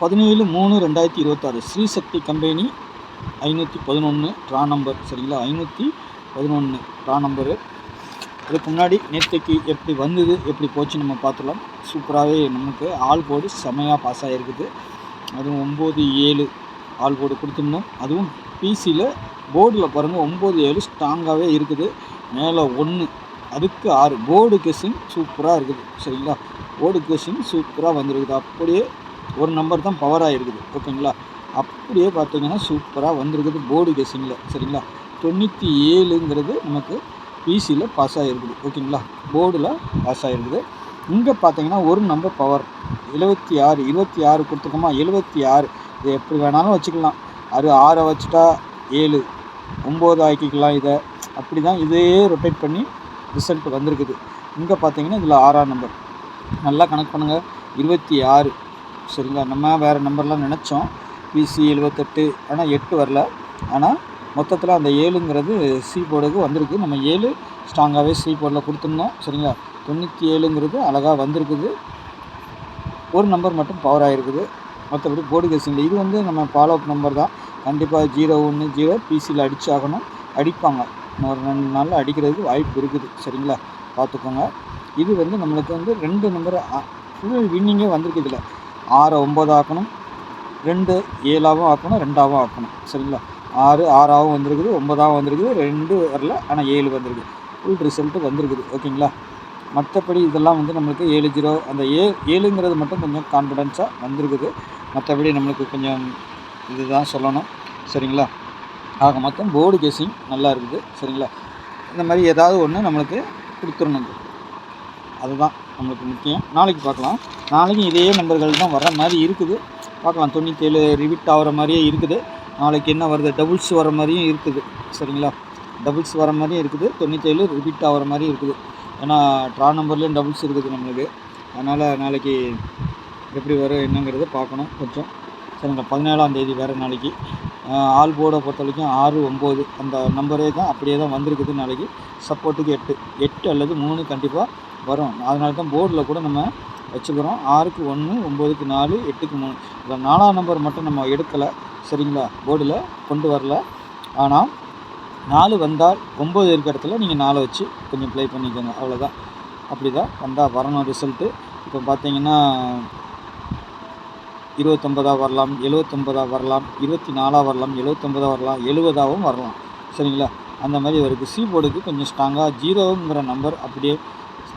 17/3/2026 Srisakthi company 511 draw number. சரிங்களா, 511 draw number. அதுக்கு முன்னாடி நேற்றுக்கு எப்படி வந்தது எப்படி போச்சு நம்ம பார்த்துலாம். சூப்பராகவே நமக்கு ஆல் போர்டு செமையாக பாஸ் ஆகிருக்குது. அதுவும் 9-7 ஆல் போர்டு கொடுத்துருந்தோம். அதுவும் பிசியில் போர்டில் பாருங்கள் 9-7 ஸ்ட்ராங்காகவே இருக்குது. மேலே 1 அதுக்கு 6 போர்டு கெஸ்ஸிங் சூப்பராக இருக்குது. சரிங்களா, போர்டு கெஸ்ஸிங் சூப்பராக வந்துருக்குது. அப்படியே ஒரு நம்பர் தான் பவர் ஆகிருக்குது. ஓகேங்களா, அப்படியே பார்த்தீங்கன்னா சூப்பராக வந்திருக்குது போர்டு கெஸ்ஸிங்கில். சரிங்களா, 97ங்கிறது நமக்கு பிசியில் பாஸ் ஆகிருக்குது. ஓகேங்களா, போர்டில் பாஸ் ஆகிருக்குது. இங்கே பார்த்தீங்கன்னா ஒரு நம்பர் பவர் 26 கொடுத்துருக்கோமா, 76. இது எப்படி வேணாலும் வச்சுக்கலாம். அது 6 வச்சுட்டா 7 9 ஆக்கிக்கலாம். இதை அப்படி தான் இதே ரொட்டேட் பண்ணி ரிசல்ட் வந்திருக்குது. இங்கே பார்த்தீங்கன்னா இதில் 6ஆம் நம்பர் நல்லா கனெக்ட் பண்ணுங்கள், 26. சரிங்களா, நம்ம வேறு நம்பர்லாம் நினச்சோம் பிசி 78, ஆனால் 8 வரல. ஆனால் மொத்தத்தில் அந்த 7ங்கிறது சி போர்டுக்கு வந்திருக்கு. நம்ம 7 ஸ்ட்ராங்காகவே சி போர்டில் கொடுத்துருந்தோம். சரிங்களா, 97ங்கிறது அழகாக வந்திருக்குது. ஒரு நம்பர் மட்டும் பவர் ஆகிருக்குது. மற்றபடி போர்டு கேசிங்கில் இது வந்து நம்ம ஃபாலோ அப் நம்பர் தான். கண்டிப்பாக 0-1-0 பிசியில் அடித்தாகணும். அடிப்பாங்க, ஒரு 2 நாளில் அடிக்கிறதுக்கு வாய்ப்பு இருக்குது. சரிங்களா, பார்த்துக்கோங்க. இது வந்து நம்மளுக்கு வந்து 2 நம்பர் ஃபுல் வின்னிங்கே வந்திருக்கு. இதில் 6 9 ஆக்கணும், 2 7ஆகவும் ஆக்கணும், 2ஆகவும் ஆக்கணும். சரிங்களா, 6 6ஆகவும் வந்திருக்குது, 9ஆகவும் வந்திருக்குது, 2 வரல ஆனால் 7 வந்திருக்கு. ஃபுல் ரிசல்ட்டு வந்திருக்குது. ஓகேங்களா, மற்றபடி இதெல்லாம் வந்து நம்மளுக்கு 7-0 அந்த 7ங்கிறது மட்டும் கொஞ்சம் கான்ஃபிடென்ஸாக வந்திருக்குது. மற்றபடி நம்மளுக்கு கொஞ்சம் இதுதான் சொல்லணும். சரிங்களா, ஆக மொத்தம் போர்டு கேசிங் நல்லா இருக்குது. சரிங்களா, இந்த மாதிரி ஏதாவது ஒன்று நம்மளுக்கு கொடுத்துடணும். அதுதான் நம்மளுக்கு முக்கியம். நாளைக்கு பார்க்கலாம். நாளைக்கு இதே நம்பர்கள் தான் வர மாதிரி இருக்குது. பார்க்கலாம். 97 ரிவிட் ஆகிற மாதிரியே இருக்குது. நாளைக்கு என்ன வருது, டபுள்ஸ் வர மாதிரியும் இருக்குது. சரிங்களா, டபுள்ஸ் வர மாதிரியும் இருக்குது. 97 ரிவிட் ஆகிற மாதிரியும் இருக்குது. ஏன்னா ட்ரா நம்பர்லேயும் டபுள்ஸ் இருக்குது நம்மளுக்கு. அதனால் நாளைக்கு எப்படி வரும் என்னங்கிறத பார்க்கணும் கொஞ்சம். சரிங்களா, 17ஆம் தேதி வேறு நாளைக்கு. ஆல் போர்டை பொறுத்த வரைக்கும் 6 9 அந்த நம்பரே தான் அப்படியே தான் வந்திருக்குது. நாளைக்கு சப்போர்ட்டுக்கு 8 அல்லது 3 கண்டிப்பாக வரும். அதனால தான் போர்டில் கூட நம்ம வச்சுக்கிறோம். 6க்கு 1 9க்கு 4 8க்கு 3. இதில் 4ஆம் நம்பர் மட்டும் நம்ம எடுக்கலை. சரிங்களா, போர்டில் கொண்டு வரல. ஆனால் 4 வந்தால் 9 இருக்கிற இடத்துல நீங்கள் 4 வச்சு கொஞ்சம் ப்ளே பண்ணிக்கோங்க. அவ்வளோதான். அப்படி தான் வந்தால் வரணும் ரிசல்ட்டு. இப்போ பார்த்தீங்கன்னா 29 வரலாம், 79 வரலாம், 24 வரலாம், 79 வரலாம், 70ஆகவும் வரலாம். சரிங்களா, அந்த மாதிரி வருது. சி போர்டுக்கு கொஞ்சம் ஸ்ட்ராங்காக 0ங்கிற நம்பர் அப்படியே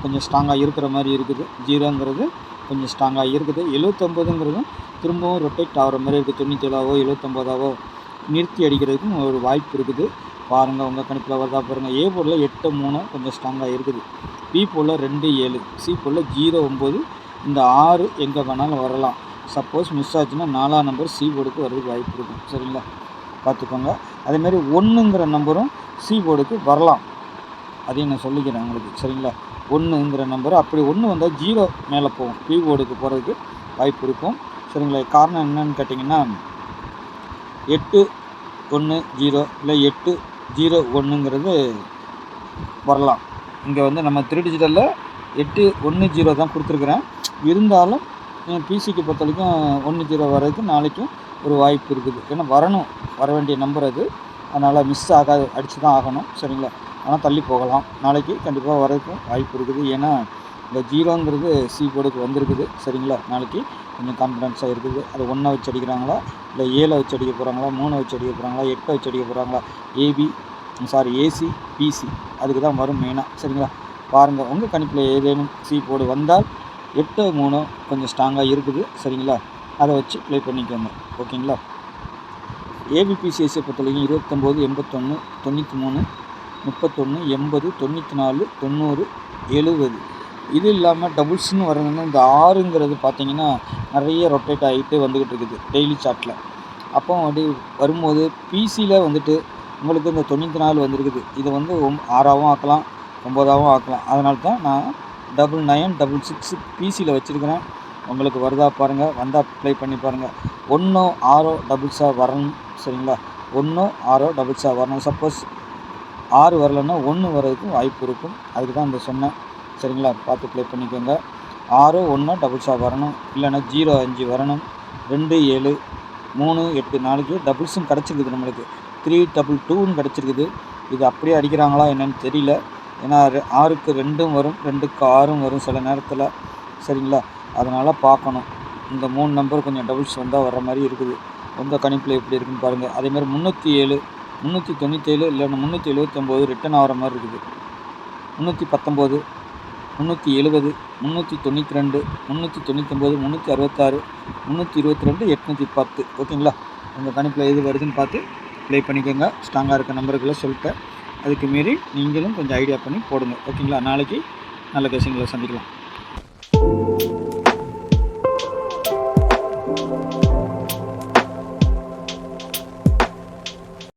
கொஞ்சம் ஸ்ட்ராங்காக இருக்கிற மாதிரி இருக்குது. 0ங்கிறது கொஞ்சம் ஸ்ட்ராங்காக இருக்குது. 79ங்கிறதும் திரும்பவும் ரொட்டேட் ஆகிற மாதிரி இருக்குது. 97ஆவோ 79ஆவோ நிறுத்தி அடிக்கிறதுக்கும் ஒரு வாய்ப்பு இருக்குது. பாருங்கள், உங்கள் கணிப்பில் வருதா பாருங்கள். ஏ போர்டில் 8-3 கொஞ்சம் ஸ்ட்ராங்காக இருக்குது. பி போர்டில் 2-7, சி போர்டில் 0-9. இந்த 6 எங்கே வேணாலும் வரலாம். சப்போஸ் மிஸ் ஆச்சுன்னா 4ஆம் நம்பர் சி போர்டுக்கு வர்றதுக்கு வாய்ப்பு இருக்கும். சரிங்களா, பார்த்துக்கோங்க. அதேமாதிரி 1ங்கிற நம்பரும் சி போர்டுக்கு வரலாம். அதையும் நான் சொல்லிக்கிறேன் உங்களுக்கு. சரிங்களா, 1ங்கிற நம்பர் அப்படி 1 வந்தால் 0 மேலே போகும். பி போர்டுக்கு போகிறதுக்கு வாய்ப்பு இருக்கும். சரிங்களா, காரணம் என்னன்னு கேட்டிங்கன்னா 8-1-0 இல்லை 8-0-1ங்கிறது வரலாம். இங்கே வந்து நம்ம 3 டிஜிட்டலில் 8-1-0 தான் கொடுத்துருக்குறேன். இருந்தாலும் பிசிக்கு பொறுத்த வரைக்கும் 1-0 வர்றதுக்கு நாளைக்கும் ஒரு வாய்ப்பு இருக்குது. ஏன்னா வர வேண்டிய நம்பர் அது. அதனால் மிஸ் ஆகாது, அடித்து தான் ஆகணும். சரிங்களா, ஆனால் தள்ளி போகலாம். நாளைக்கு கண்டிப்பாக வர்றதுக்கும் வாய்ப்பு இருக்குது. ஏன்னா இந்த 0ங்கிறது சி போர்டுக்கு வந்திருக்குது. சரிங்களா, நாளைக்கு கொஞ்சம் கான்ஃபிடென்ஸாக இருக்குது. அது 1 வச்சு அடிக்கிறாங்களா, இல்லை 7 வச்சு அடிக்க போகிறாங்களா, 3 வச்சு அடிக்க போகிறாங்களா, 8 வச்சு அடிக்க போகிறாங்களா, ஏசி பிசி அதுக்கு தான் வரும் மெயினாக. சரிங்களா, பாருங்கள் உங்கள் கணிப்பில் ஏதேனும் சி போர்டு வந்தால் 8-3 கொஞ்சம் ஸ்ட்ராங்காக இருக்குது. சரிங்களா, அதை வச்சு ப்ளே பண்ணிக்கோங்க. ஓகேங்களா, ஏபிபிசிஎஸ்ஸை பொறுத்த வரைக்கும் 29 81 93 31 80 94 90 70. இது இல்லாமல் டபுள்ஸ்னு வரணுன்னா இந்த 6ங்கிறது பார்த்தீங்கன்னா நிறைய ரொட்டேட் ஆகிட்டு வந்துக்கிட்டு இருக்குது டெய்லி சார்ட்டில். அப்போ அப்படி வரும்போது பிசியில் வந்துட்டு உங்களுக்கு இந்த 94 வந்திருக்குது. இதை வந்து 6ஆகவும் ஆக்கலாம், 9ஆகவும் ஆக்கலாம். அதனால தான் நான் 99 66 பிசியில் வச்சுருக்கிறேன். உங்களுக்கு வருதா பாருங்கள். வந்தால் ப்ளே பண்ணி பாருங்கள். 1 6 டபுள்ஸாக வரணும். சரிங்களா, 1 6 டபுள்ஸாக வரணும். சப்போஸ் 6 வரலைன்னா 1 வர்றதுக்கும் வாய்ப்பு இருக்கும். அதுக்கு தான் இந்த சொன்னேன். சரிங்களா, பார்த்து ப்ளே பண்ணிக்கோங்க. 6 1 டபுள்ஸாக வரணும். இல்லைன்னா 0 5 வரணும். 2 7 3 8 நாளைக்கு டபுள்ஸும் கிடச்சிருக்குது நம்மளுக்கு. 322ன்னு கிடச்சிருக்குது. இது அப்படியே அடிக்கிறாங்களா என்னன்னு தெரியல. ஏன்னா 6க்கு 2ம் வரும், 2க்கு 6ம் வரும் சில நேரத்தில். சரிங்களா, அதனால் பார்க்கணும். இந்த 3 நம்பர் கொஞ்சம் டபுள்ஸ் வந்தால் வர்ற மாதிரி இருக்குது. உங்கள் கணிப்பில் எப்படி இருக்குன்னு பாருங்கள். அதேமாதிரி 307 397 இல்லைன்னா 379 ரிட்டன் ஆகிற மாதிரி இருக்குது. 319 370 392 399 366 322 810. ஓகேங்களா, உங்கள் கணிப்பில் எது வருதுன்னு பார்த்து ப்ளே பண்ணிக்கோங்க. ஸ்ட்ராங்காக இருக்க நம்பர்களை சொல்லிட்டேன். அதுக்கு மீறி நீங்களும் கொஞ்சம் ஐடியா பண்ணி போடுங்க. ஓகேங்களா, நாளைக்கு நல்ல கெஸிங்களை சந்திக்கலாம்.